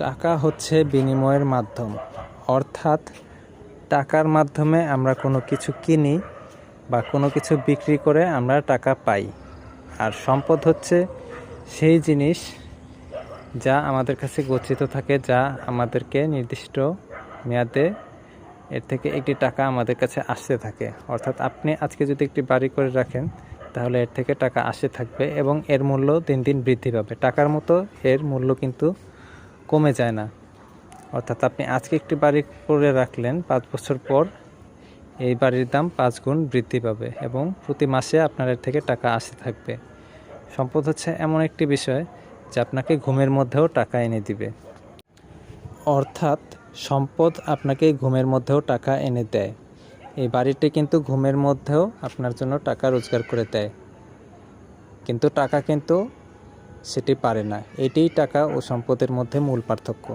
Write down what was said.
টাকা হচ্ছে বিনিময়ের মাধ্যম, অর্থাৎ টাকার মাধ্যমে আমরা কোনো কিছু কিনি বা কোনো কিছু বিক্রি করে আমরা টাকা পাই। আর সম্পদ হচ্ছে সেই জিনিস যা আমাদের কাছে গচ্ছিত থাকে, যা আমাদেরকে নির্দিষ্ট মেয়াদে এর থেকে একটি টাকা আমাদের কাছে আসতে থাকে। অর্থাৎ আপনি আজকে যদি একটি বাড়ি করে রাখেন, তাহলে এর থেকে টাকা আসতে থাকবে এবং এর মূল্য দিন দিন বৃদ্ধি পাবে। টাকার মতো এর মূল্য কিন্তু কমে যায় না। অর্থাৎ আপনি আজকে একটি বাড়ি করে রাখলেন, 5 বছর পর এই বাড়ির দাম 5 গুণ বৃদ্ধি পাবে এবং প্রতি মাসে আপনার এর থেকে টাকা আসতে থাকবে। সম্পদ হচ্ছে এমন একটি বিষয় যা আপনাকে ঘুমের মধ্যেও টাকা এনে দিবে। অর্থাৎ সম্পদ আপনাকে ঘুমের মধ্যেও টাকা এনে দেয়। এই বাড়িটি কিন্তু ঘুমের মধ্যেও আপনার জন্য টাকা রোজগার করে দেয়, কিন্তু টাকা কিন্তু সেটি পারে না। এটিই টাকা ও সম্পদের মধ্যে মূল পার্থক্য।